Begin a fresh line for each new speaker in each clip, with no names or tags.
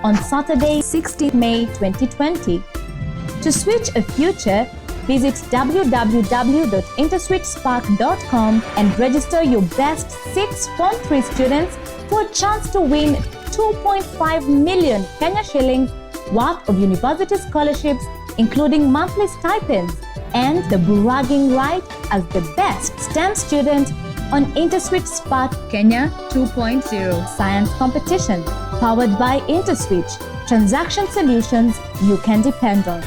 on Saturday, 16 May 2020. To switch a future, visit www.interswitchspark.com and register your best 6 Form 3 students for a chance to win 2.5 million Kenya shillings worth of university scholarships, including monthly stipends, and the bragging right as the best STEM student on InterSwitch Spark Kenya 2.0 Science Competition, powered by InterSwitch, transaction solutions you can depend on.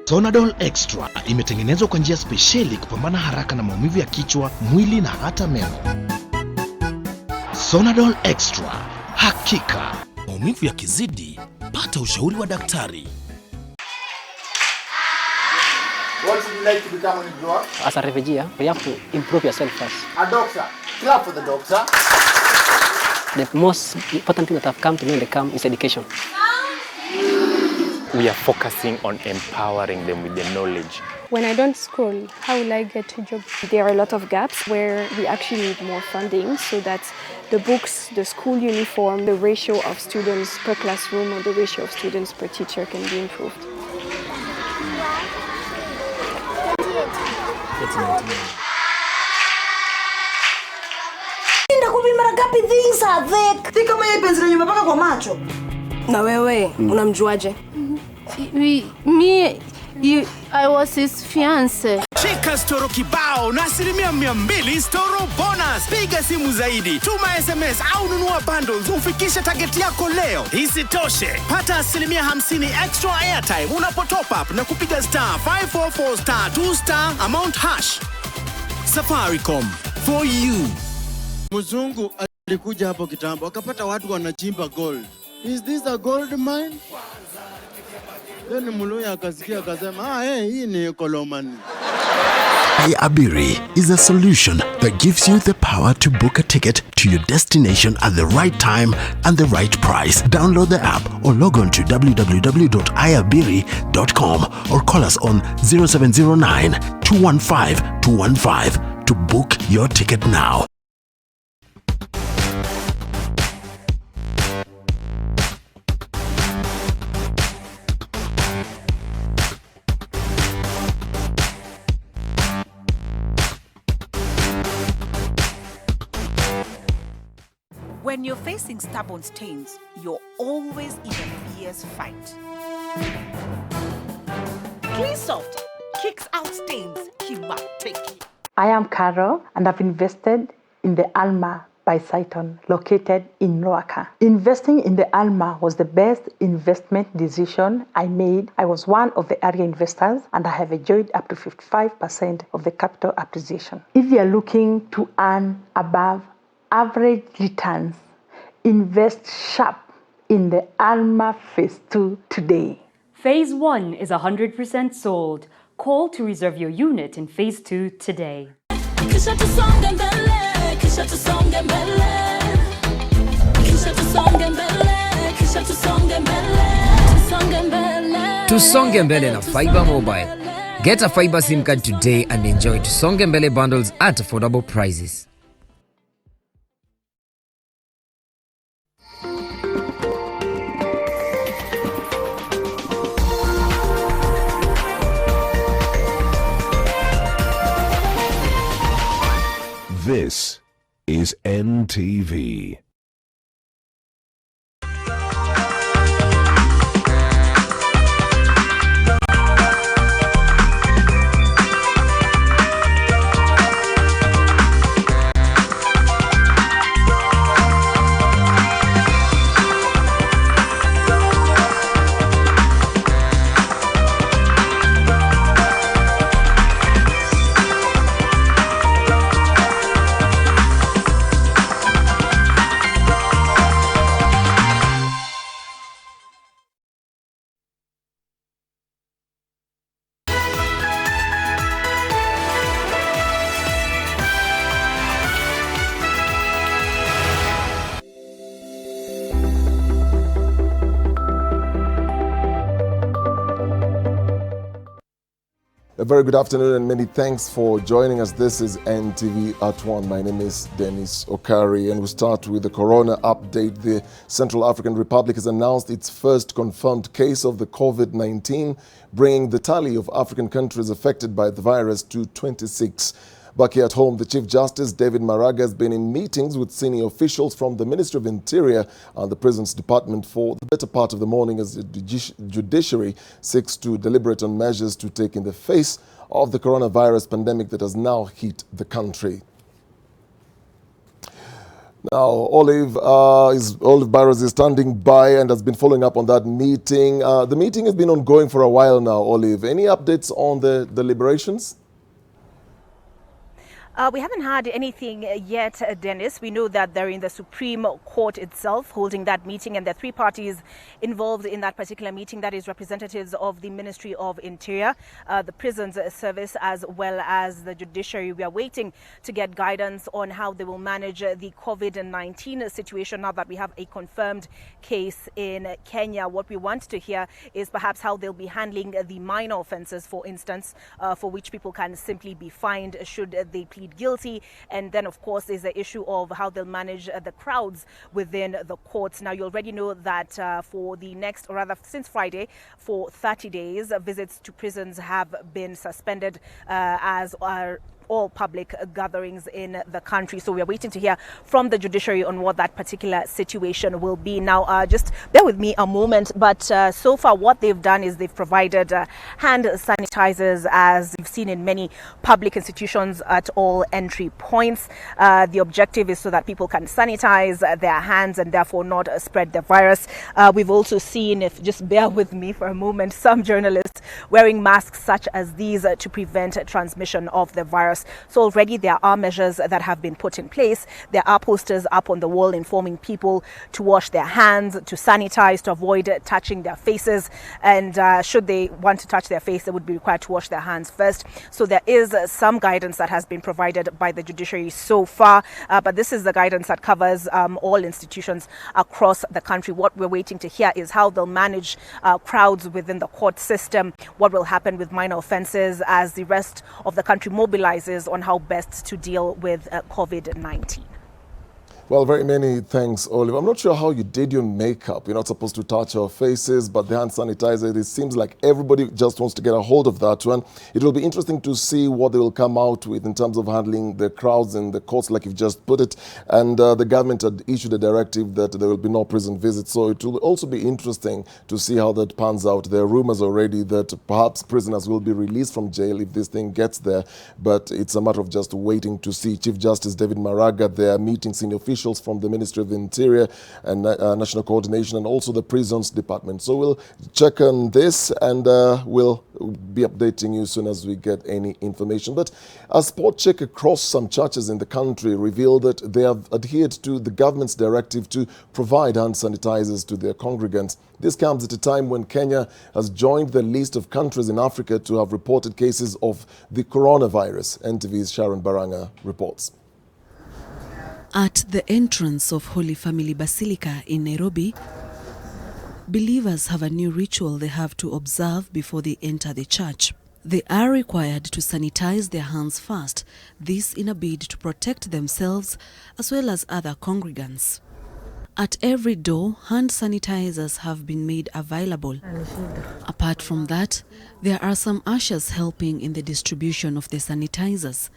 Sonadol Extra imetengenezwa kwa njia spesheli kupambana haraka na maumivu ya kichwa, mwili na hata meno. Sonadol Extra, hakika maumivu yakizidi, pata ushauri wa daktari.
What would you like to become when you grow up?
As a refugee, you have to improve yourself first.
A doctor. Clap for the doctor.
The most important thing that I've come to know in the camp is education.
We are focusing on empowering them with the knowledge.
When I don't school, how will I get a job?
There are a lot of gaps where we actually need more funding so that the books, the school uniform, the ratio of students per classroom or the ratio of students per teacher can be improved.
Things are thick. Tika mwenye penseli nyumepaka kwa macho.
Na wewe, unamjuaje?
I was his fiance.
Chika Storo kibao na 200% Storo bonus. Piga simu zaidi, tuma SMS au nunua bundles ufikishe target yako leo. Isitoshe, pata 50% extra airtime unapotop up na kupiga *544*2* amount hash. Safaricom, for you.
Mzungu alikuja hapo kitambo akapata watu wanachimba gold. Is this a gold mine? Then Muluya akasikia akasema, hii ni kolomani.
iAbiri is a solution that gives you the power to book a ticket to your destination at the right time and the right price. Download the app or log on to www.iabiri.com or call us on 0709-215-215 to book your ticket now.
When you're facing stubborn stains, you're always in a fierce fight. Clean Soft kicks out stains Kimateki.
I am Carol and I've invested in the Alma by Saiton, located in Noaka. Investing in the Alma was the best investment decision I made. I was one of the area investors and I have enjoyed up to 55% of the capital appreciation. If you are looking to earn above average returns, invest sharp in the Alma Phase 2 today.
Phase 1 is 100% sold. Call to reserve your unit in Phase 2 today.
Tusonge mbele na Fiber Mobile. Get a fiber SIM card today and enjoy Tusonge mbele bundles at affordable prices.
This is NTV.
A very good afternoon and many thanks for joining us. This is NTV at 1. My name is Dennis Okari and we start with the corona update. The Central African Republic has announced its first confirmed case of the COVID-19, bringing the tally of African countries affected by the virus to 26. Back here at home, the Chief Justice, David Maraga, has been in meetings with senior officials from the Ministry of Interior and the Prisons Department for the better part of the morning as the Judiciary seeks to deliberate on measures to take in the face of the coronavirus pandemic that has now hit the country. Now, Olive Barrows is standing by and has been following up on that meeting. The meeting has been ongoing for a while now, Olive. Any updates on the deliberations?
We haven't had anything yet, Dennis. We know that they're in the Supreme Court itself holding that meeting, and there are three parties involved in that particular meeting. That is representatives of the Ministry of Interior, the Prisons Service, as well as the Judiciary. We are waiting to get guidance on how they will manage the COVID-19 situation now that we have a confirmed case in Kenya. What we want to hear is perhaps how they'll be handling the minor offences, for instance, for which people can simply be fined should they plead guilty. And then, of course, there's the issue of how they'll manage the crowds within the courts. Now, you already know that for the next, or rather since Friday, for 30 days, visits to prisons have been suspended, as are all public gatherings in the country. So we are waiting to hear from the Judiciary on what that particular situation will be. Now, just bear with me a moment, but so far what they've done is they've provided hand sanitizers, as you've seen in many public institutions at all entry points. The objective is so that people can sanitize their hands and therefore not spread the virus. We've also seen, if just bear with me for a moment, some journalists wearing masks such as these to prevent transmission of the virus. So already there are measures that have been put in place. There are posters up on the wall informing people to wash their hands, to sanitize, to avoid touching their faces. And should they want to touch their face, they would be required to wash their hands first. So there is some guidance that has been provided by the Judiciary so far. But this is the guidance that covers all institutions across the country. What we're waiting to hear is how they'll manage crowds within the court system, what will happen with minor offences as the rest of the country mobilizes on how best to deal with COVID-19.
Well, very many thanks, Olive. I'm not sure how you did your makeup. You're not supposed to touch our faces, but the hand sanitizer, it seems like everybody just wants to get a hold of that one. It will be interesting to see what they will come out with in terms of handling the crowds in the courts, like you've just put it. And the government had issued a directive that there will be no prison visits. So it will also be interesting to see how that pans out. There are rumors already that perhaps prisoners will be released from jail if this thing gets there. But it's a matter of just waiting to see. Chief Justice David Maraga, they are meeting senior officials from the Ministry of Interior and National Coordination and also the Prisons Department. So we'll check on this and we'll be updating you as soon as we get any information. But a spot check across some churches in the country revealed that they have adhered to the government's directive to provide hand sanitizers to their congregants. This comes at a time when Kenya has joined the list of countries in Africa to have reported cases of the coronavirus. NTV's Sharon Baranga reports.
At the entrance of Holy Family Basilica in Nairobi, believers have a new ritual they have to observe before they enter the church. They are required to sanitize their hands first, this in a bid to protect themselves as well as other congregants. At every door, hand sanitizers have been made available. Apart from that, there are some ushers helping in the distribution of the sanitizers.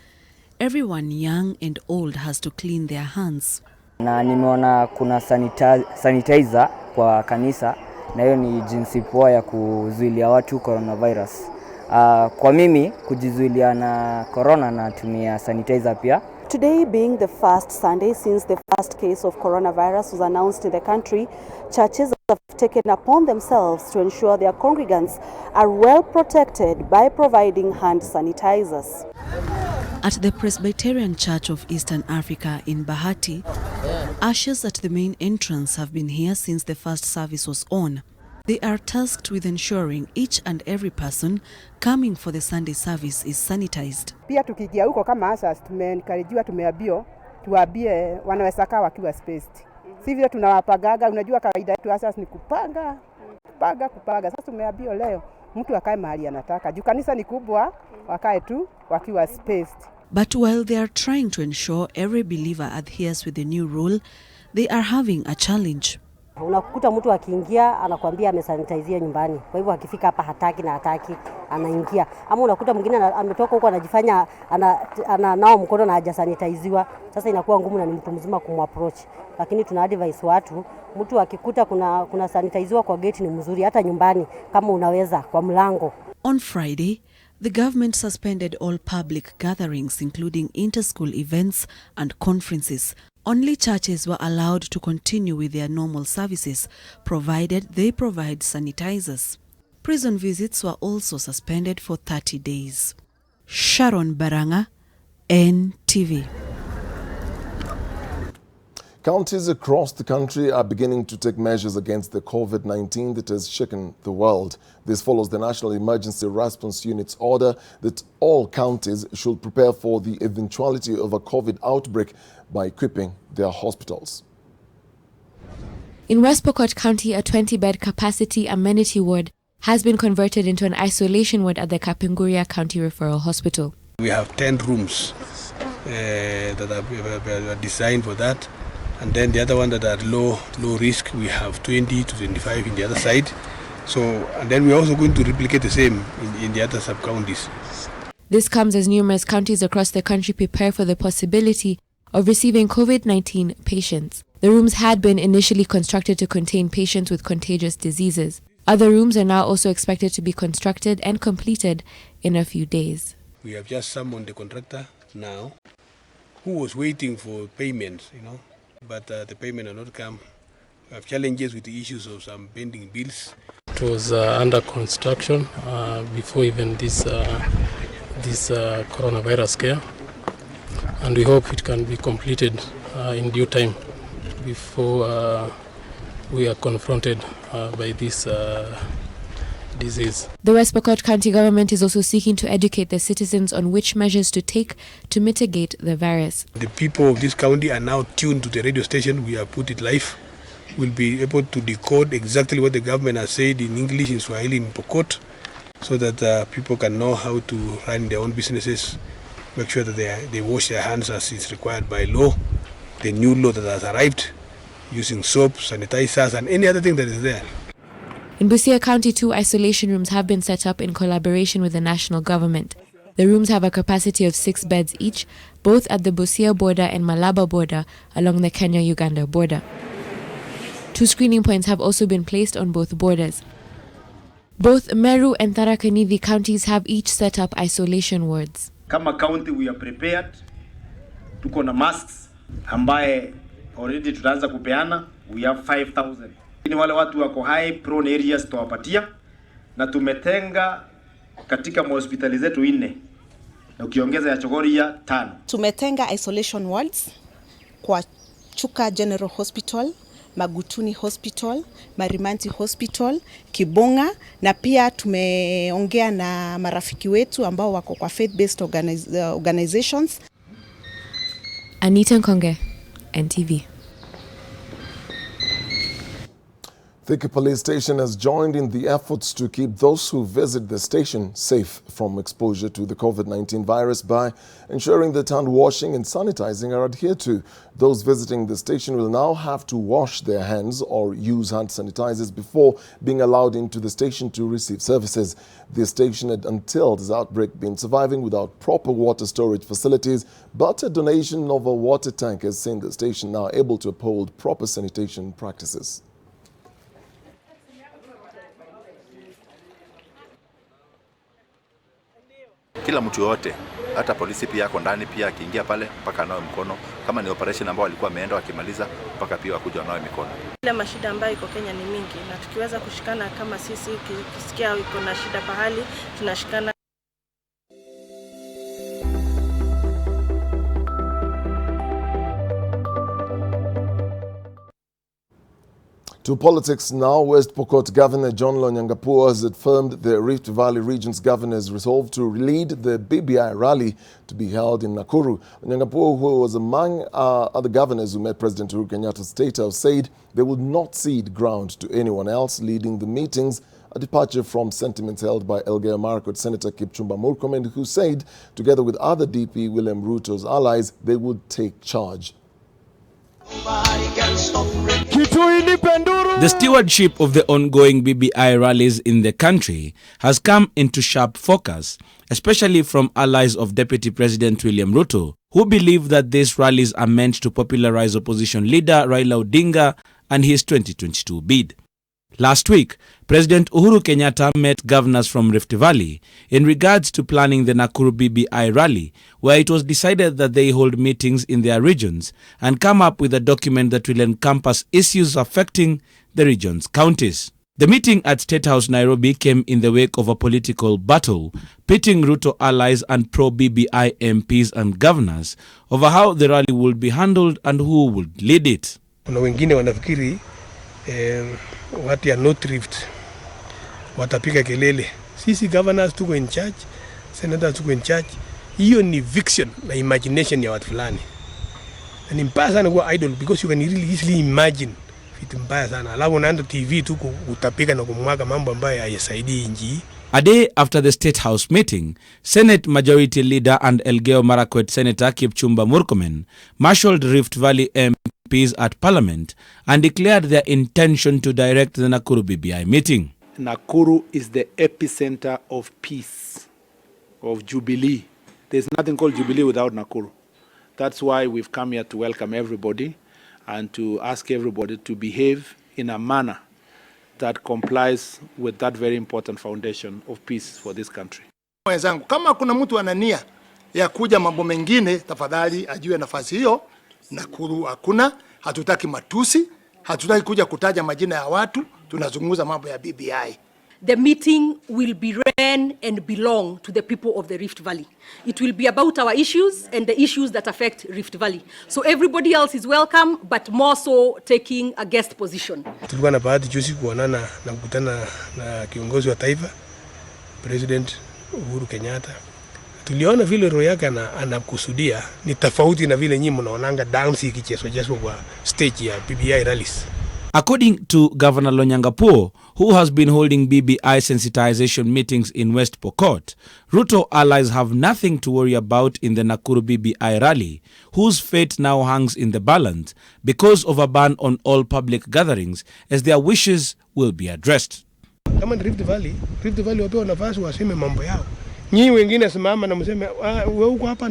Everyone young and old has to clean their hands.
Na nimeona kuna sanitizer kwa kanisa na hiyo ni jinsi poa ya kuzuilia watu coronavirus. Kwa mimi kujizuilia na corona natumia sanitizer pia.
Today being the first Sunday since the first case of coronavirus was announced in the country, churches have taken upon themselves to ensure their congregants are well protected by providing hand sanitizers.
At the Presbyterian Church of Eastern Africa in Bahati, ushers at the main entrance have been here since the first service was on. They are tasked with ensuring each and every person coming for the Sunday service is sanitized.
Pia tukigia huko kama ushers tumeencouragewa, tumeambiwa tuambie wanaweza kaa wakiwa spaced. Sivyo tunawapagaga, unajua kawaida yetu ushers ni kupanga. Sasa tumeambiwa leo mtu akae mahali anataka. Juu kanisa ni kubwa, wakae tu wakiwa spaced.
But while they are trying to ensure every believer adheres with the new rule, they are having a challenge.
Unakuta mtu akiingia anakuambia amesanitize nyumbani. Kwa hivyo akifika hapa hataki na hataki anaingia. Ama unakuta mwingine ametoka huko anajifanya ananao mkono na hajasanitiziwa. Sasa inakuwa ngumu na ni mtu mzima kumapproach. Lakini tuna advise watu, mtu akikuta kuna sanitiziwa kwa gate ni mzuri, hata nyumbani kama unaweza kwa mlango.
On Friday, the government suspended all public gatherings including inter-school events and conferences. Only churches were allowed to continue with their normal services, provided they provide sanitizers. Prison visits were also suspended for 30 days. Sharon Baranga, NTV.
Counties across the country are beginning to take measures against the COVID-19 that has shaken the world. This follows the National Emergency Response Unit's order that all counties should prepare for the eventuality of a COVID outbreak by equipping their hospitals.
In West Pokot County, a 20-bed capacity amenity ward has been converted into an isolation ward at the Kapenguria County Referral Hospital.
We have 10 rooms that are designed for that. And then the other one that are low risk, we have 20 to 25 in the other side. So, and then we're also going to replicate the same in the other sub-counties.
This comes as numerous counties across the country prepare for the possibility of receiving COVID-19 patients. The rooms had been initially constructed to contain patients with contagious diseases. Other rooms are now also expected to be constructed and completed in a few days.
We have just summoned the contractor now, who was waiting for payments, but the payment has not come. We have challenges with the issues of some pending bills.
It was under construction before even this coronavirus scare, and we hope it can be completed in due time before we are confronted by this disease.
The West Pokot County government is also seeking to educate the citizens on which measures to take to mitigate the virus.
The people of this county are now tuned to the radio station. We have put it live. We'll be able to decode exactly what the government has said in English, in Swahili, in Pokot, so that people can know how to run their own businesses, make sure that they wash their hands as is required by law, the new law that has arrived, using soap, sanitizers, and any other thing that is there.
In Busia County, 2 isolation rooms have been set up in collaboration with the national government. The rooms have a capacity of 6 beds each, both at the Busia border and Malaba border along the Kenya-Uganda border. 2 screening points have also been placed on both borders. Both Meru and Tharaka Nithi counties have each set up isolation wards.
Kama county we are prepared. Tuko na masks ambaye already tutaanza kupeana. We have 5,000. Ni wale watu wako high prone areas tuwapatia, na tumetenga katika hospitali zetu 4 na ukiongeza ya Chogoria 5.
Tumetenga isolation wards kwa Chuka General Hospital, Magutuni Hospital, Marimanti Hospital, Kibonga, na pia tumeongea na marafiki wetu ambao wako kwa faith-based organizations.
Anita Nkonge, NTV.
Thika Police Station has joined in the efforts to keep those who visit the station safe from exposure to the COVID-19 virus by ensuring that hand washing and sanitizing are adhered to. Those visiting the station will now have to wash their hands or use hand sanitizers before being allowed into the station to receive services. The station had until this outbreak been surviving without proper water storage facilities, but a donation of a water tank has seen the station now able to uphold proper sanitation practices.
Kila mtu yote, hata polisi pia yako ndani pia akiingia pale mpaka anawe mkono, kama ni operation ambao walikuwa wameenda wakimaliza mpaka pia wakuja wanawe mikono.
Ile mashida ambayo iko Kenya ni mingi, na tukiweza kushikana kama sisi, ukisikia iko na shida pahali tunashikana.
To politics now, West Pokot Governor John Lonyangapuo has affirmed the Rift Valley region's governor's resolve to lead the BBI rally to be held in Nakuru. Lonyangapuo, who was among other governors who met President Uhuru Kenyatta's State House, said they will not cede ground to anyone else leading the meetings a departure from sentiments held by Elgeyo Marakwet Senator Kipchumba Murkomen, who said, together with other DP William Ruto's allies, they would take charge.
The stewardship of the ongoing BBI rallies in the country has come into sharp focus, especially from allies of Deputy President William Ruto, who believe that these rallies are meant to popularize opposition leader Raila Odinga and his 2022 bid. Last week, President Uhuru Kenyatta met governors from Rift Valley in regards to planning the Nakuru BBI rally, where it was decided that they hold meetings in their regions and come up with a document that will encompass issues affecting the region's counties. The meeting at State House Nairobi came in the wake of a political battle pitting Ruto allies and pro-BBI MPs and governors over how the rally would be handled and who would lead it.
Kuna wengine wanafikiri watu ya North Rift watapiga kelele. Sisi governors tuko in charge, senators tuko in charge. Hiyo ni fiction na imagination ya watu fulani. Ni mbaya sana kuwa idle because you can really easily imagine vitu mbaya sana. Alafu unaenda TV tu utapiga na kumwaga mambo ambayo hayasaidii nchi.
A day after the State House meeting, Senate Majority Leader and Elgeyo Marakwet Senator Kipchumba Murkomen marshaled Rift Valley MPs at Parliament and declared their intention to direct the Nakuru BBI meeting.
Nakuru is the epicenter of peace, of Jubilee. There's nothing called Jubilee without Nakuru. That's why we've come here to welcome everybody and to ask everybody to behave in a manner that complies with that very important foundation of peace for this country.
Wenzangu, kama kuna mtu ana nia ya kuja mambo mengine, tafadhali ajue nafasi hiyo. Nakuru hakuna, hatutaki matusi, hatutaki kuja kutaja majina ya watu, tunazungumza mambo ya BBI.
The meeting will be ran and belong to the people of the Rift Valley. It will be about our issues and the issues that affect Rift Valley. So everybody else is welcome, but more so taking a guest position.
Tulikuwa na bahati juzi kuonana na kukutana na kiongozi wa taifa, President Uhuru Kenyatta. Tuliona vile roho yake anakusudia ni tofauti na vile nyinyi mnaonanga dance ikichezwa kwa stage ya BBI rallies.
According to Governor Lonyangapuo, who has been holding BBI sensitization meetings in West Pokot, Ruto allies have nothing to worry about in the Nakuru BBI rally, whose fate now hangs in the balance because of a ban on all public gatherings, as their wishes will be addressed.
Kama Rift Valley wapewa nafasi waseme mambo yao. Nyinyi wengine simama na mseme wewe uko hapa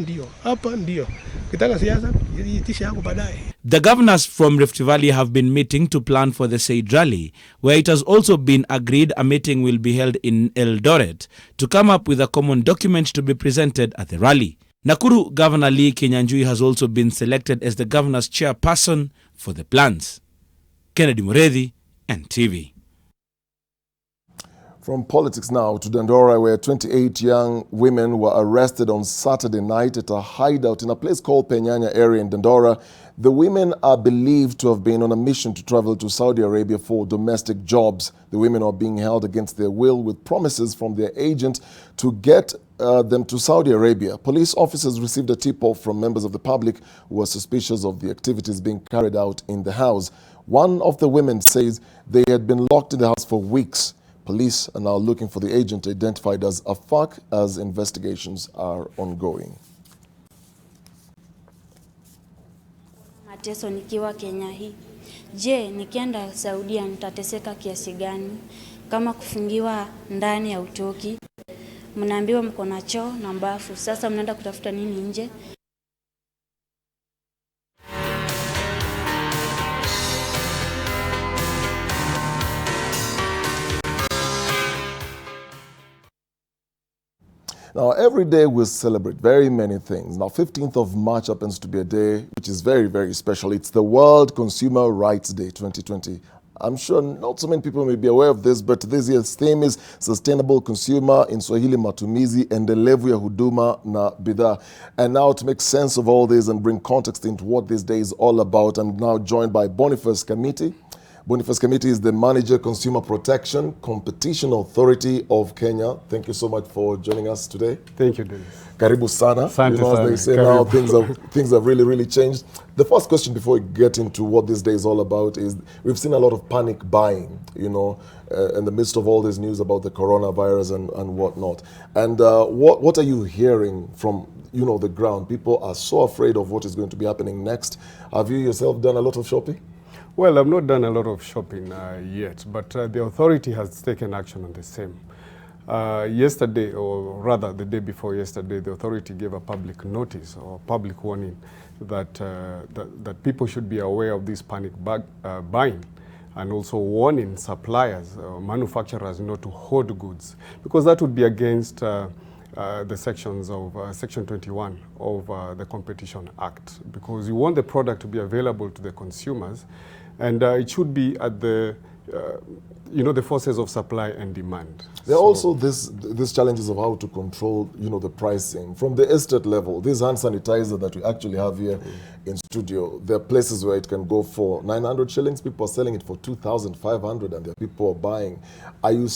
ndio. Kitaka siasa itisha yako baadaye.
The governors from Rift Valley have been meeting to plan for the said rally, where it has also been agreed a meeting will be held in Eldoret to come up with a common document to be presented at the rally. Nakuru Governor Lee Kinyanjui has also been selected as the governor's chairperson for the plans. Kennedy Muredhi, NTV.
From politics now to Dandora, where 28 young women were arrested on Saturday night at a hideout in a place called Penyanya area in Dandora. The women are believed to have been on a mission to travel to Saudi Arabia for domestic jobs. The women are being held against their will with promises from their agent to get them to Saudi Arabia. Police officers received a tip-off from members of the public who were suspicious of the activities being carried out in the house. One of the women says they had been locked in the house for weeks. Police are now looking for the agent identified as Afak as investigations are ongoing.
Mateso nikiwa Kenya hii. Je, nikienda Saudia nitateseka kiasi gani? Kama kufungiwa ndani ya utoki, mnaambiwa mko na choo na bafu. Sasa mnaenda kutafuta nini nje?
Now, every day we celebrate very many things. Now, 15th of March happens to be a day which is very, very special. It's the World Consumer Rights Day 2020. I'm sure not so many people may be aware of this, but this year's theme is Sustainable Consumer, in Swahili Matumizi, Endelevu ya Huduma na Bidhaa. And now to make sense of all this and bring context into what this day is all about, I'm now joined by Boniface Kamiti. Boniface Kamiti is the Manager, Consumer Protection, Competition Authority of Kenya. Thank you so much for joining us today.
Thank you, Dennis.
Karibu sana.
Asante
as they say
sana.
now, things have really changed. The first question before we get into what this day is all about is we've seen a lot of panic buying, in the midst of all this news about the coronavirus and whatnot. And what are you hearing from the ground? People are so afraid of what is going to be happening next. Have you yourself done a lot of shopping?
Well, I've not done a lot of shopping yet, but the authority has taken action on the same. Yesterday, or rather the day before yesterday, the authority gave a public notice or public warning that that people should be aware of this panic buying, and also warning suppliers or manufacturers not to hoard goods, because that would be against the sections of Section 21 of the Competition Act, because you want the product to be available to the consumers, and it should be at the the forces of supply and demand.
There are also these challenges of how to control, the pricing from the estate level. This hand sanitizer that we actually have here in studio, there are places where it can go for 900 shillings. People are selling it for 2,500, and there are people buying. Are you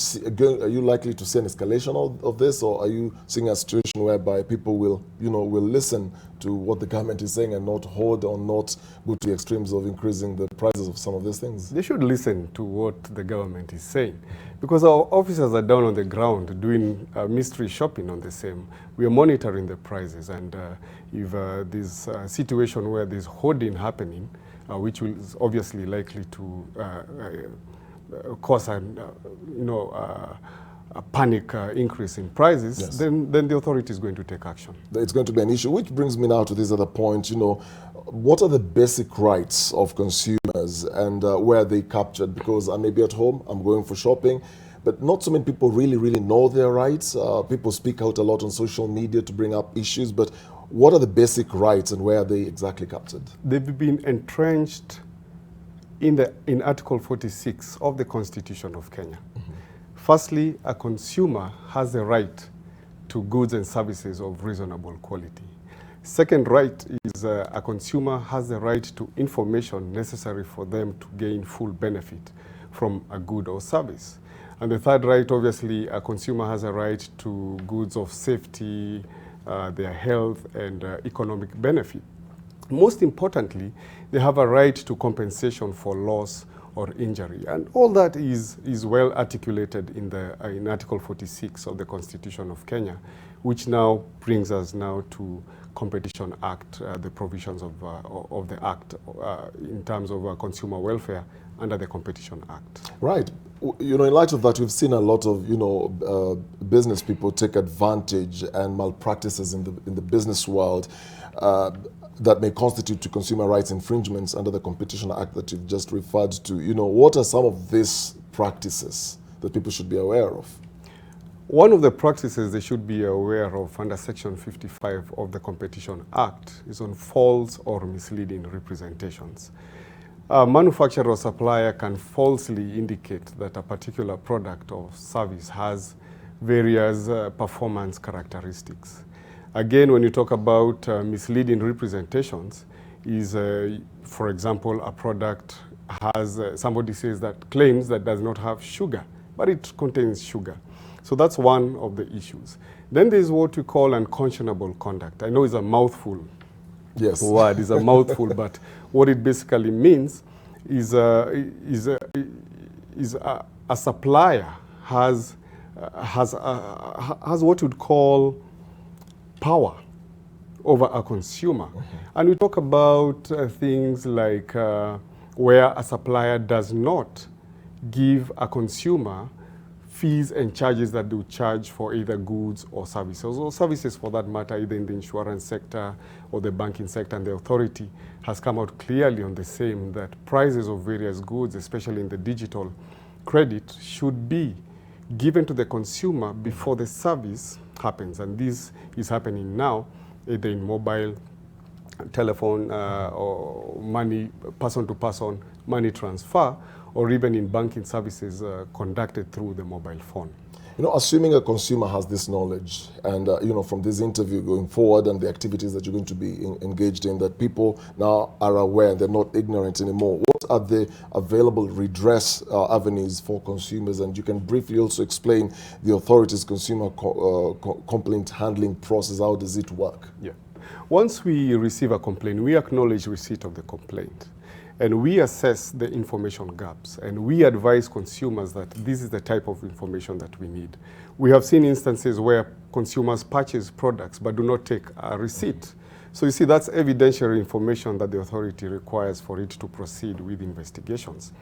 likely to see an escalation of this, or are you seeing a situation whereby people will listen to what the government is saying and not hoard or not go to the extremes of increasing the prices of some of these things?
They should listen to what the government is saying, because our officers are down on the ground doing mystery shopping on the same. We are monitoring the prices, and if there's a situation where there's hoarding happening, which is obviously likely to cause a panic increase in prices, yes, then the authority is going to take action.
It's going to be an issue, which brings me now to this other point. What are the basic rights of consumers, and where are they captured? Because I may be at home, I'm going for shopping, but not so many people really know their rights. People speak out a lot on social media to bring up issues, but what are the basic rights and where are they exactly captured?
They've been entrenched in Article 46 of the Constitution of Kenya. Mm-hmm. Firstly, a consumer has the right to goods and services of reasonable quality. Second right is a consumer has the right to information necessary for them to gain full benefit from a good or service. And the third right, obviously, a consumer has a right to goods of safety, their health, and economic benefit. Most importantly, they have a right to compensation for loss or injury, and all that is well articulated in Article 46 of the Constitution of Kenya, which now brings us to Competition Act, the provisions of the Act in terms of consumer welfare under the Competition Act.
Right. In light of that, we've seen a lot of business people take advantage and malpractices in the business world that may constitute to consumer rights infringements under the Competition Act that you've just referred to. What are some of these practices that people should be aware of?
One of the practices they should be aware of under Section 55 of the Competition Act is on false or misleading representations. A manufacturer or supplier can falsely indicate that a particular product or service has various performance characteristics. Again, when you talk about misleading representations, is for example, a product has somebody claims that does not have sugar, but it contains sugar. So that's one of the issues. Then there's what we call unconscionable conduct. I know it's a mouthful.
Yes.
Word is a mouthful, but what it basically means is a supplier has what you'd call power over a consumer. Mm-hmm. And we talk about things like where a supplier does not give a consumer fees and charges that they would charge for either goods or services for that matter, either in the insurance sector or the banking sector. And the authority has come out clearly on the same, that prices of various goods, especially in the digital credit, should be given to the consumer before the service happens. And this is happening now, either in mobile, telephone, or money, person-to-person money transfer, or even in banking services conducted through the mobile phone.
You know, assuming a consumer has this knowledge and, you know, from this interview going forward and the activities that you're going to be engaged in, that people now are aware, they're not ignorant anymore, what are the available redress avenues for consumers? And you can briefly also explain the authorities' consumer complaint handling process. How does it work?
Yeah. Once we receive a complaint, we acknowledge receipt of the complaint. And we assess the information gaps, and we advise consumers that this is the type of information that we need. We have seen instances where consumers purchase products but do not take a receipt. So you see, that's evidentiary information that the authority requires for it to proceed with investigations.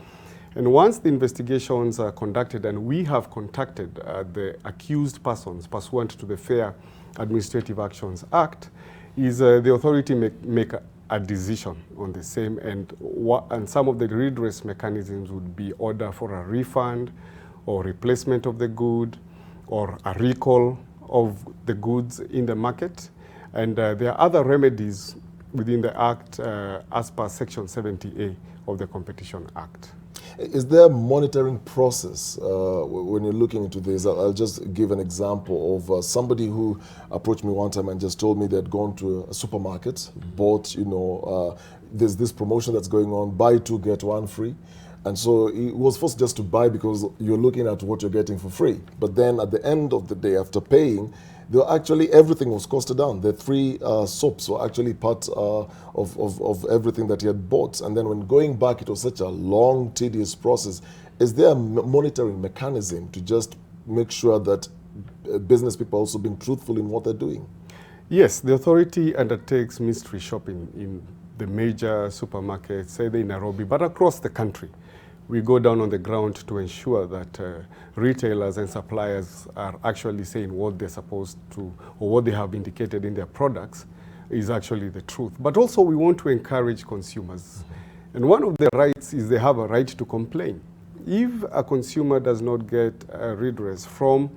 And once the investigations are conducted and we have contacted the accused persons pursuant to the Fair Administrative Actions Act, is the authority make a decision on the same, and some of the redress mechanisms would be order for a refund or replacement of the good or a recall of the goods in the market. And there are other remedies within the Act as per Section 70A of the Competition Act.
Is there a monitoring process when you're looking into this? I'll just give an example of somebody who approached me one time and just told me they'd gone to a supermarket, bought, you know, there's this promotion that's going on, buy two, get one free. And so he was forced just to buy because you're looking at what you're getting for free. But then at the end of the day, after paying, actually everything was costed down. The three soaps were actually part of everything that he had bought. And then when going back, it was such a long, tedious process. Is there a monitoring mechanism to just make sure that business people are also being truthful in what they're doing?
Yes, the authority undertakes mystery shopping in the major supermarkets, either in Nairobi, but across the country. We go down on the ground to ensure that retailers and suppliers are actually saying what they're supposed to, or what they have indicated in their products is actually the truth. But also we want to encourage consumers. And one of the rights is they have a right to complain. If a consumer does not get a redress from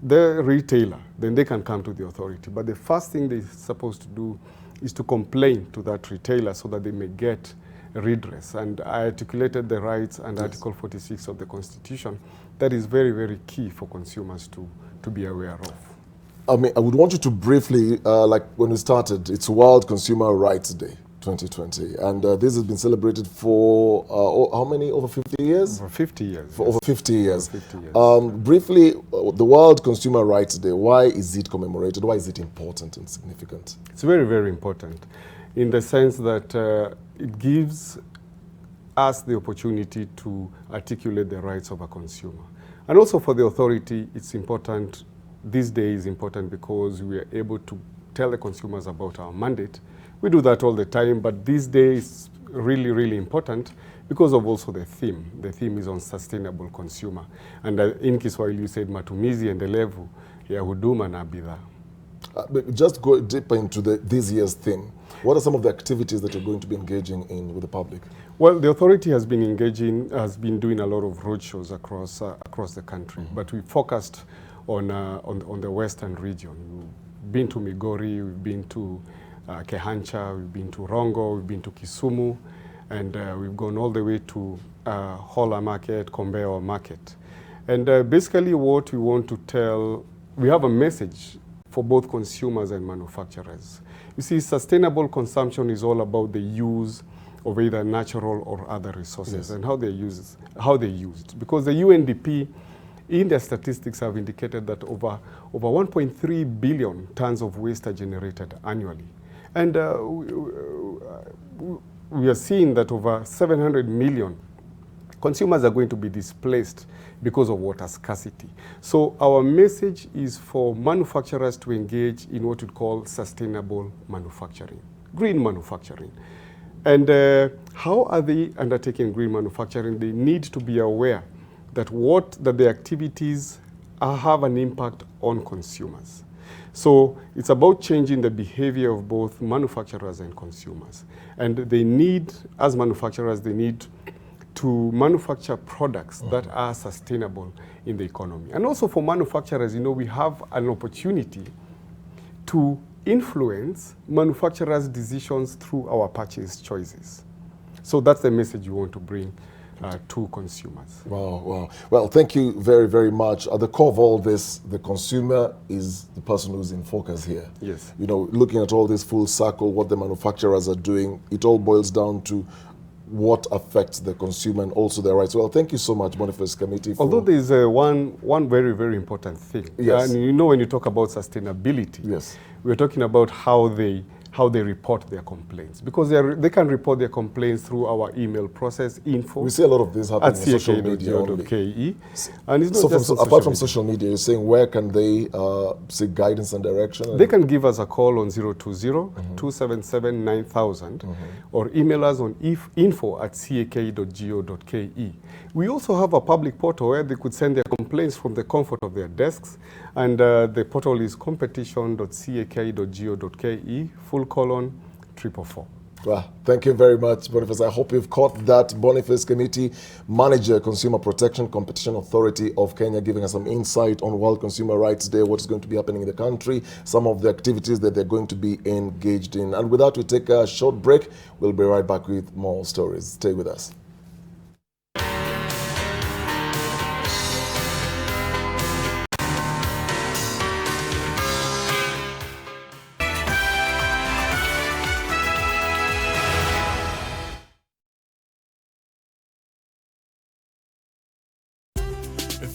the retailer, then they can come to the authority. But the first thing they're supposed to do is to complain to that retailer so that they may get redress. And I articulated the rights under Article 46 of the Constitution. That is very, very key for consumers to be aware of.
I mean, I would want you to briefly, like when we started, it's World Consumer Rights Day 2020. And this has been celebrated for how many? Over 50 years?
Over 50 years.
For over 50 years.
Over 50 years.
Briefly, the World Consumer Rights Day, why is it commemorated? Why is it important and significant?
It's very, very important in the sense that it gives us the opportunity to articulate the rights of a consumer. And also for the authority, it's important, this day is important because we are able to tell the consumers about our mandate. We do that all the time, but this day is really, really important because of also the theme. The theme is on sustainable consumer. And in Kiswahili you said matumizi endelevu ya huduma na bidhaa.
Just go deeper into this year's theme. What are some of the activities that you're going to be engaging in with the public?
Well, the authority has been doing a lot of roadshows across the country, but we focused on the western region. We've been to Migori, we've been to Kehancha, we've been to Rongo, we've been to Kisumu, and we've gone all the way to Hola Market, Kombeo Market. And basically what we want to tell, we have a message for both consumers and manufacturers. You see, sustainable consumption is all about the use of either natural or other resources and how they're used. Because the UNDP, in their statistics, have indicated that over 1.3 billion tons of waste are generated annually. And we are seeing that over 700 million consumers are going to be displaced because of water scarcity. So our message is for manufacturers to engage in what we call sustainable manufacturing, green manufacturing. And how are they undertaking green manufacturing? They need to be aware that the activities have an impact on consumers. So it's about changing the behavior of both manufacturers and consumers. And they need, as manufacturers, they need to manufacture products that are sustainable in the economy. And also for manufacturers, you know, we have an opportunity to influence manufacturers' decisions through our purchase choices. So that's the message we want to bring to consumers.
Wow, wow. Well, thank you very, very much. At the core of all this, the consumer is the person who's in focus here.
Yes.
You know, looking at all this full circle, what the manufacturers are doing, it all boils down to what affects the consumer and also their rights. Well, thank you so much, Boniface Committee.
Although there is one very, very important thing.
Yes.
And you know, when you talk about sustainability,
yes,
we're talking about how they report their complaints, because they can report their complaints through our email process, info.
We see a lot of this happening on social media
only. And it's
so
not just
apart from social media, you're saying where can they seek guidance and direction?
They can give us a call on 020-277-9000 or email us on info@cak.go.ke. We also have a public portal where they could send their complaints from the comfort of their desks, and the portal is competition.cak.go.ke/444.
Well, thank you very much, Boniface. I hope you've caught that. Boniface Committee Manager, Consumer Protection Competition Authority of Kenya, giving us some insight on World Consumer Rights Day, what is going to be happening in the country, some of the activities that they're going to be engaged in. And with that, we take a short break. We'll be right back with more stories. Stay with us.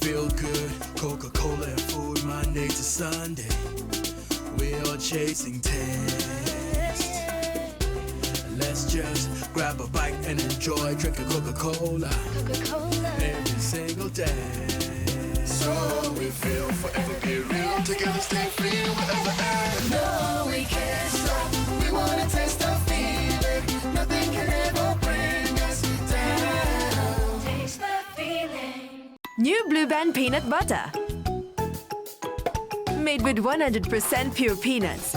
Feel good, Coca-Cola and food, Monday to Sunday. We're all chasing taste. Let's just grab a bite and enjoy drinking Coca-Cola every single day. So we feel forever be real, together stay free wherever at. No, we can't stop, we wanna taste the feeling. Nothing can ever bring us down. Taste the feeling.
New Blue Band Peanut Butter. Made with 100% pure peanuts.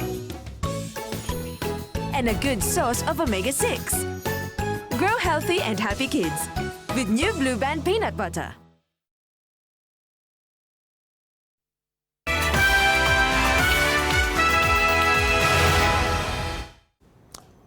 And a good source of omega-6. Grow healthy and happy kids with New Blue Band Peanut Butter.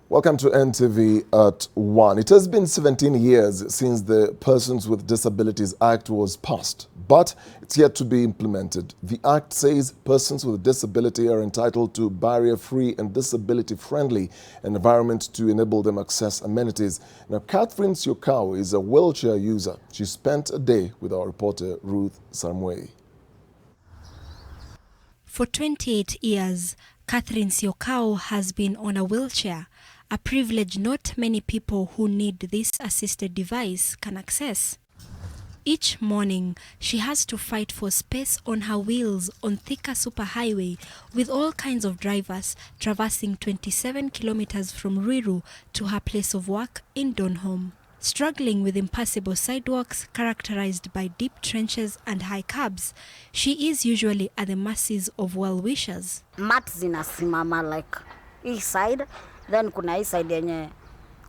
Welcome to NTV at 1. It has been 17 years since the Persons with Disabilities Act was passed, but it's yet to be implemented. The Act says persons with disability are entitled to barrier-free and disability-friendly environment to enable them access amenities. Now, Catherine Siokau is a wheelchair user. She spent a day with our reporter, Ruth Samway.
For 28 years, Catherine Siokau has been on a wheelchair, a privilege not many people who need this assisted device can access. Each morning, she has to fight for space on her wheels on Thika Superhighway with all kinds of drivers traversing 27 kilometers from Ruiru to her place of work in Donholm. Struggling with impassable sidewalks characterized by deep trenches and high curbs, she is usually at the mercies of well-wishers.
Mat zinasimama like each side, then kuna hii side yenye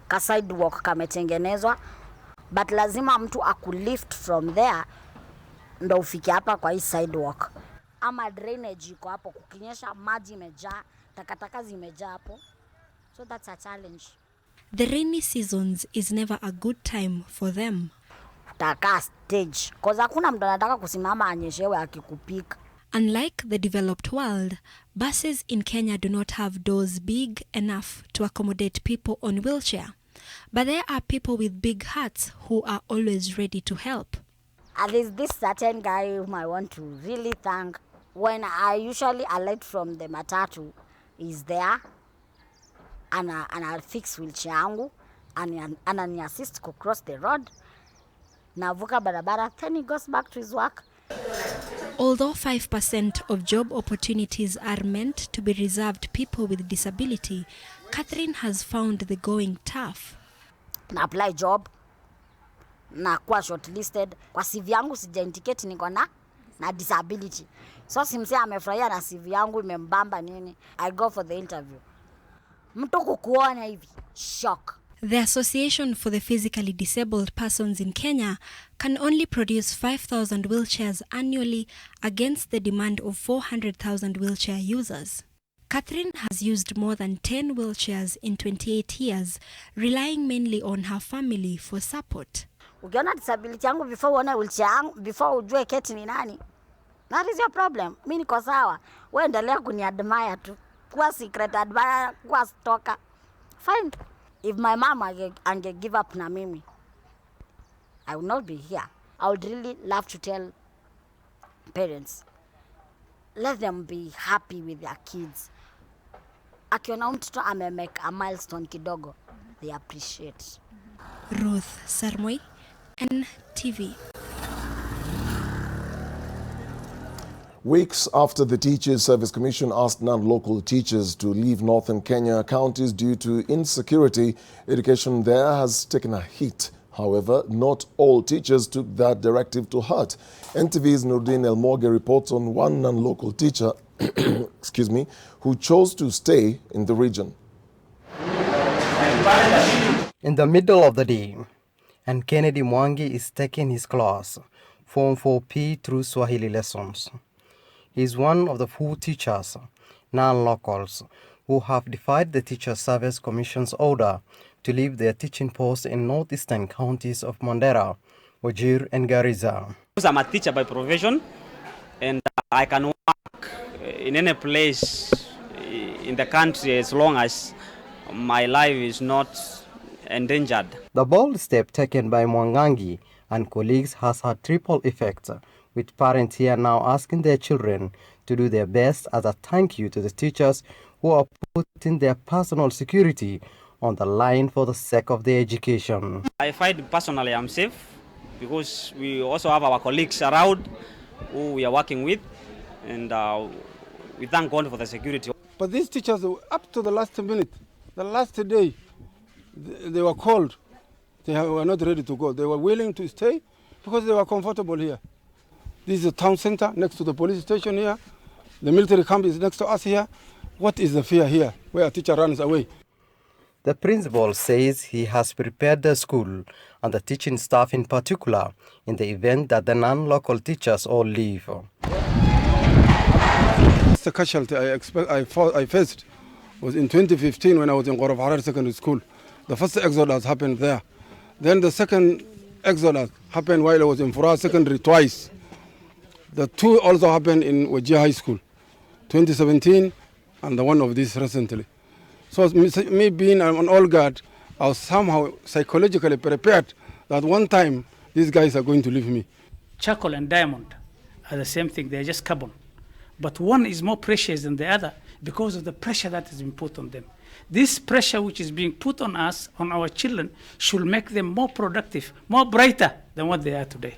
ka sidewalk kametengenezwa, but lazima mtu akulift from there ndo ufike hapa kwa hii sidewalk. Ama drainage iko hapo, kukinyesha maji imejaa, takataka zimejaa hapo. So that's a challenge.
The rainy seasons is never a good time for them.
Taka stage, cause hakuna mtu anataka kusimama anyeshewe akikupika.
Unlike the developed world, buses in Kenya do not have doors big enough to accommodate people on wheelchair. But there are people with big hearts who are always ready to help.
There's this certain guy whom I want to really thank. When I usually alight from the matatu, he's there, and I'll fix wheelchair yangu, and anani assist to cross the road. Navuka barabara, then he goes back to his work.
Although 5% of job opportunities are meant to be reserved people with disability, Catherine has found the going tough.
Na apply job, na kuwa shortlisted. Kwa CV yangu sija indicate niko na disability. So simse amefurahia na CV yangu imembamba nini. I go for the interview. Mtu kukuona hivi, shock.
The Association for the Physically Disabled Persons in Kenya can only produce 5,000 wheelchairs annually against the demand of 400,000 wheelchair users. Catherine has used more than 10 wheelchairs in 28 years, relying mainly on her family for support.
Ukiona disability yangu before uone wheelchair yangu, before ujue keti ni nani. That is your problem. Mimi niko sawa. Wewe endelea kuniadmire tu. Kuwa secret admirer, kuwa stalker. Fine. If my mama ange give up na mimi, I would not be here. I would really love to tell parents, let them be happy with their kids. Akiona mtoto amemake a milestone kidogo, they appreciate.
Ruth Sarmoi, NTV.
Weeks after the Teachers Service Commission asked non-local teachers to leave northern Kenya counties due to insecurity, education there has taken a hit. However, not all teachers took that directive to heart. NTV's Nurdin Elmoge reports on one non-local teacher excuse me, who chose to stay in the region.
In the middle of the day, and Kennedy Mwangi is taking his class, Form 4P through Swahili lessons. He is one of the few teachers, non-locals, who have defied the Teachers Service Commission's order to leave their teaching posts in northeastern counties of Mandera, Wajir and Garissa.
I'm a teacher by profession, and I can work in any place in the country as long as my life is not endangered.
The bold step taken by Mwangangi and colleagues has had triple effects, with parents here now asking their children to do their best as a thank you to the teachers who are putting their personal security on the line for the sake of their education.
I find personally I'm safe because we also have our colleagues around who we are working with, and we thank God for the security.
But these teachers, up to the last minute, the last day, they were called. They were not ready to go. They were willing to stay because they were comfortable here. This is a town center next to the police station here. The military camp is next to us here. What is the fear here where a teacher runs away?
The principal says he has prepared the school and the teaching staff in particular in the event that the non-local teachers all leave.
The casualty I faced was in 2015 when I was in Ghorof Harar Secondary School. The first exodus happened there. Then the second exodus happened while I was in Fura Secondary twice. The two also happened in Wajir High School, 2017, and the one of this recently. So me being an old guard, I was somehow psychologically prepared that one time these guys are going to leave me.
Charcoal and diamond are the same thing, they're just carbon. But one is more precious than the other because of the pressure that has been put on them. This pressure which is being put on us, on our children, should make them more productive, more brighter than what they are today.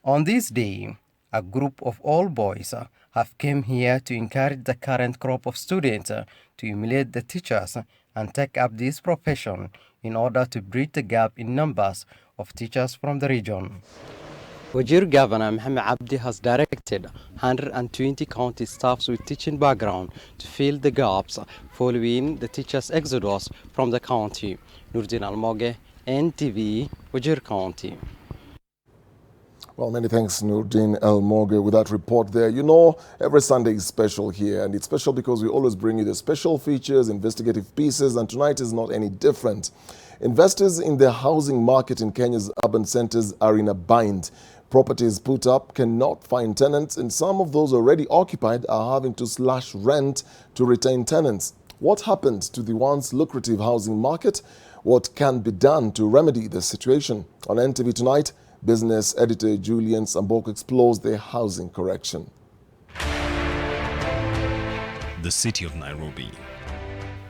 On this day, a group of all boys have come here to encourage the current crop of students to emulate the teachers and take up this profession in order to bridge the gap in numbers of teachers from the region. Wajir Governor Mohamed Abdi has directed 120 county staffs with teaching background to fill the gaps following the teachers' exodus from the county. Nurdin Almoge, NTV, Wajir County.
Well, many thanks, Nurdin Elmoge, with that report there. You know, every Sunday is special here, and it's special because we always bring you the special features, investigative pieces, and tonight is not any different. Investors in the housing market in Kenya's urban centers are in a bind. Properties put up cannot find tenants, and some of those already occupied are having to slash rent to retain tenants. What happened to the once lucrative housing market? What can be done to remedy the situation? On NTV tonight, business editor Julian Samboko explores the housing correction.
The city of Nairobi,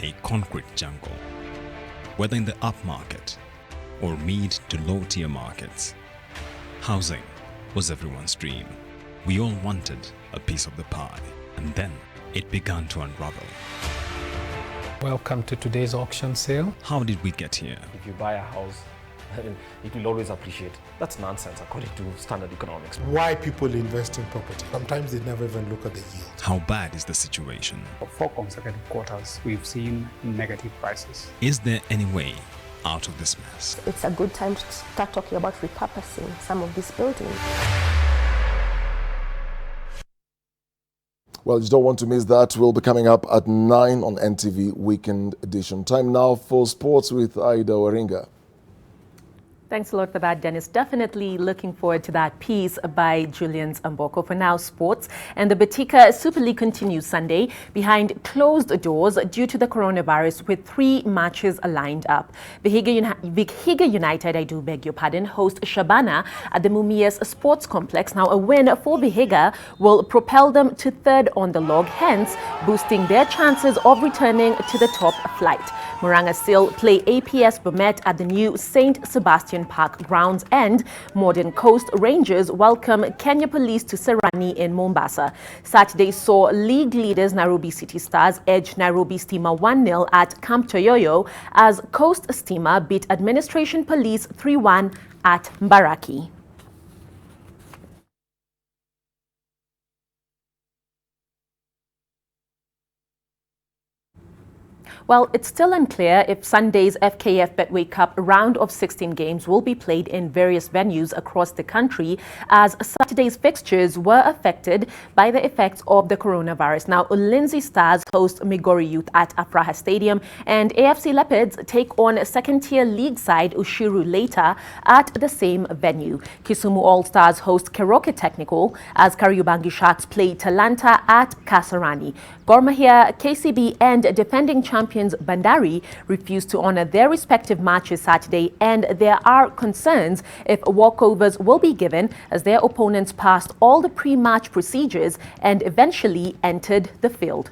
a concrete jungle. Whether in the upmarket or mid to low tier markets, housing was everyone's dream. We all wanted a piece of the pie, and then it began to unravel.
Welcome to today's auction sale.
How did we get here?
If you buy a house, it will always appreciate. That's nonsense according to standard economics.
Why people invest in property? Sometimes they never even look at the yield.
How bad is the situation?
For 4 consecutive quarters, we've seen negative prices.
Is there any way out of this mess?
It's a good time to start talking about repurposing some of these buildings.
Well, you don't want to miss that. We'll be coming up at 9 on NTV Weekend Edition. Time now for sports with Aida Waringa.
Thanks a lot for that, Dennis. Definitely looking forward to that piece by Julian Mboko. For now, sports. And the Betika Super League continues Sunday behind closed doors due to the coronavirus, with 3 matches lined up. Vihiga United, I do beg your pardon, host Shabana at the Mumias Sports Complex. Now, a win for Vihiga will propel them to 3rd on the log, hence boosting their chances of returning to the top flight. Muranga still play APS Bomet at the new St. Sebastian Park grounds, and Modern Coast Rangers welcome Kenya Police to Serani in Mombasa. Saturday saw league leaders Nairobi City Stars edge Nairobi Steamer 1-0 at Camp Toyoyo as Coast Steamer beat Administration Police 3-1 at Mbaraki. Well, it's still unclear if Sunday's FKF Betway Cup round of 16 games will be played in various venues across the country, as Saturday's fixtures were affected by the effects of the coronavirus. Now, Ulinzi Stars host Migori Youth at Afraha Stadium, and AFC Leopards take on second-tier league side Ushiru later at the same venue. Kisumu All-Stars host Keroke Technical as Kariobangi Sharks play Talanta at Kasarani. Gor Mahia, KCB and defending champions Bandari refused to honor their respective matches Saturday, and there are concerns if walkovers will be given as their opponents passed all the pre-match procedures and eventually entered the field.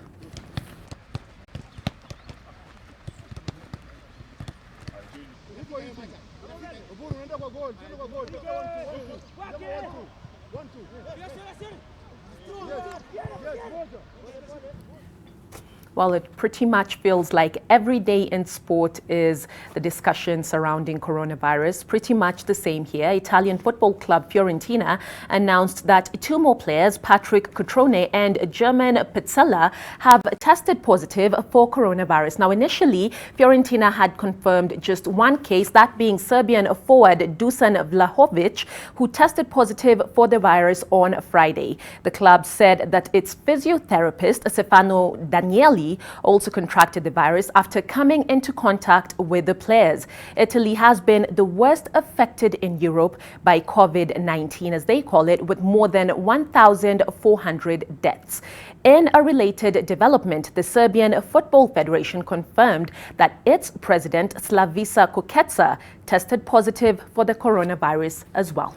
Well, it pretty much feels like every day in sport is the discussion surrounding coronavirus. Pretty much the same here. Italian football club Fiorentina announced that 2 more players, Patrick Cutrone and German Pizzella, have tested positive for coronavirus. Now, initially, Fiorentina had confirmed just 1 case, that being Serbian forward Dusan Vlahovic, who tested positive for the virus on Friday. The club said that its physiotherapist, Stefano Danieli, also contracted the virus after coming into contact with the players. Italy has been the worst affected in Europe by COVID-19, as they call it, with more than 1,400 deaths. In a related development, the Serbian Football Federation confirmed that its president, Slavica Kokeca, tested positive for the coronavirus as well.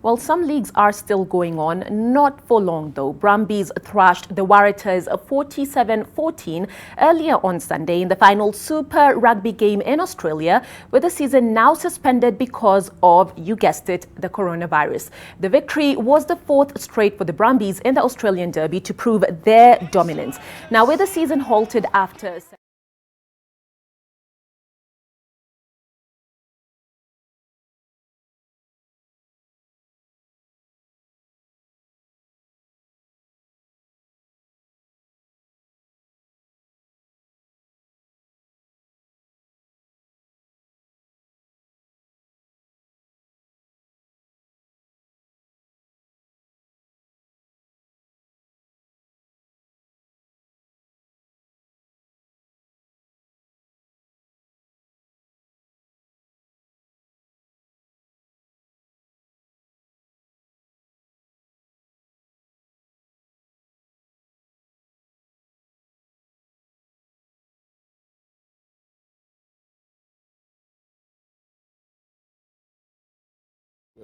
Well, some leagues are still going on, not for long though. Brumbies thrashed the Waratahs 47-14 earlier on Sunday in the final Super Rugby game in Australia, with the season now suspended because of, you guessed it, the coronavirus. The victory was the 4th straight for the Brumbies in the Australian Derby to prove their dominance. Now, with the season halted after...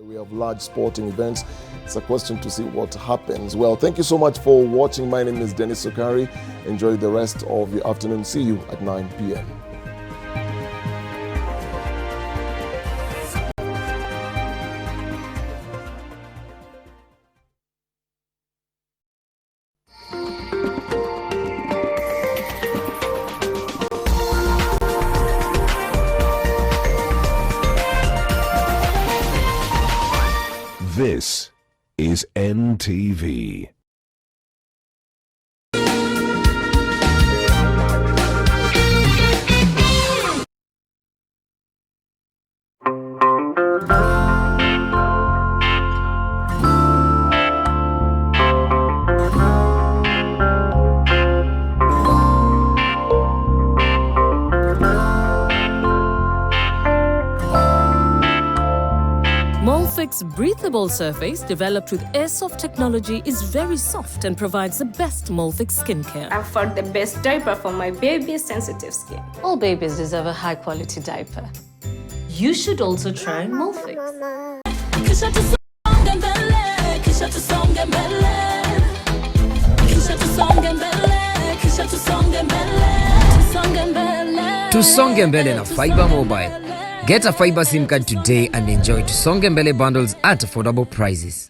We have large sporting events. It's a question to see what happens. Well, thank you so much for watching. My name is Dennis Sukari. Enjoy the rest of your afternoon. See you at 9 p.m.
This is NTV.
Cosmetics breathable surface developed with Airsoft technology is very soft and provides the best Molfix skincare.
I found the best diaper for my baby's sensitive skin.
All babies deserve a high-quality diaper. You should also try Molfix.
Tusonge mbele na Fiber Mobile. Get a fiber SIM card today and enjoy Tusonge mbele bundles at affordable prices.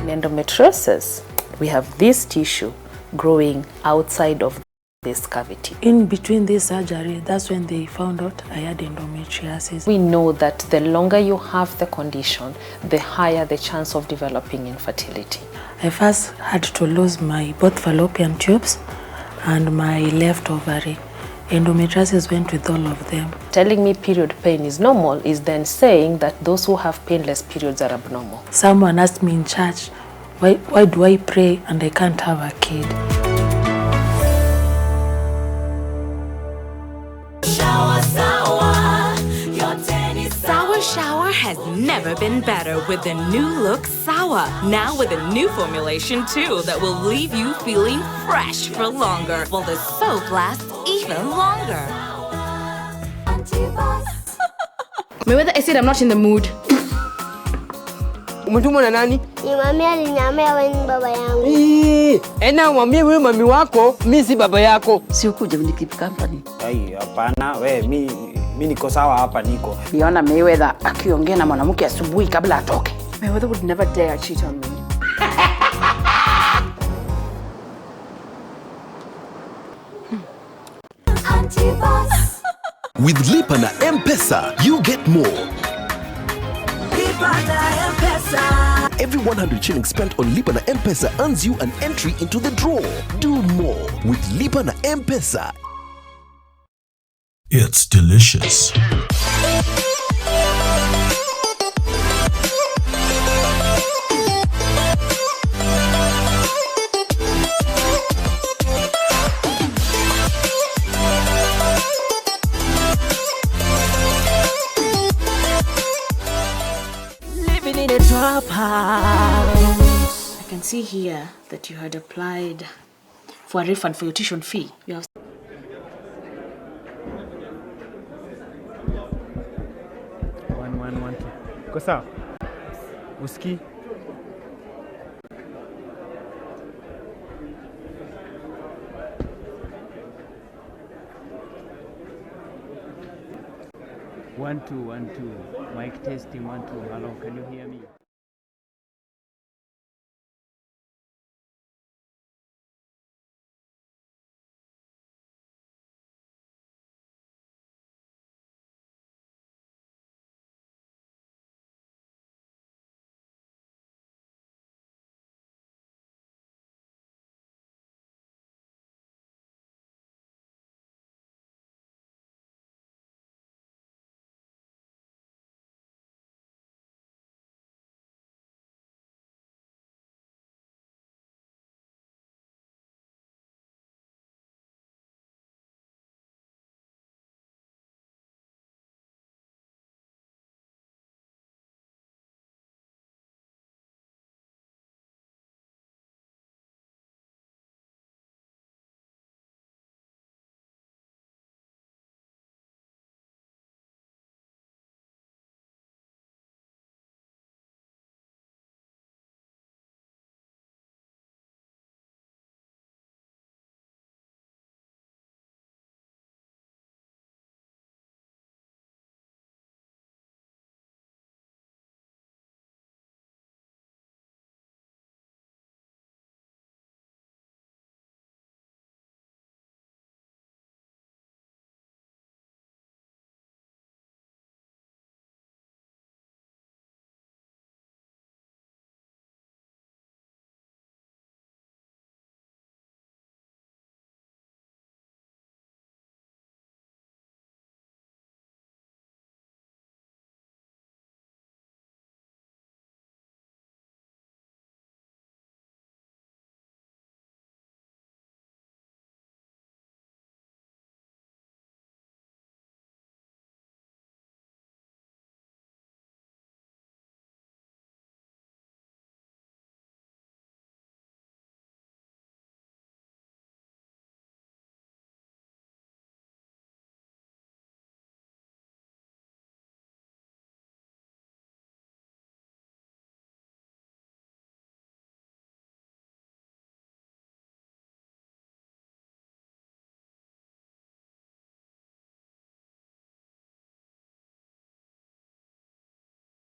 Endometriosis, we have this tissue growing outside of this cavity.
In between this surgery, that's when they found out I had endometriosis.
We know that the longer you have the condition, the higher the chance of developing infertility.
I first had to lose my both fallopian tubes and my left ovary. Endometriosis went with all of them.
Telling me period pain is normal is then saying that those who have painless periods are abnormal.
Someone asked me in church, why do I pray and I can't have a kid?
Sour Shower has never been better with the new look Sour. Now with a new formulation too that will leave you feeling fresh for longer, while the soap lasts even longer.
Mayweather, I said I'm not in the mood.
Umetumwa na nani?
Ni mami aliniambia wewe ni baba yangu.
Ena umwambie wewe mami wako, mimi si baba yako.
Si ukuja ni keep company.
Ai, hapana, mimi niko sawa hapa niko.
Niona Mayweather akiongea na mwanamke asubuhi kabla atoke.
Mayweather would never dare cheat on me.
With Lipa na M-Pesa, you get more. Every 100 shillings spent on Lipa na M-Pesa earns you an entry into the draw. Do more with Lipa na M-Pesa.
It's delicious.
Living in a drop house. I can see here that you had applied for a refund for your tuition fee. You have
Uko sawa? Usikii? One, two. Mic testing, 1, 2. Hello, can you hear me?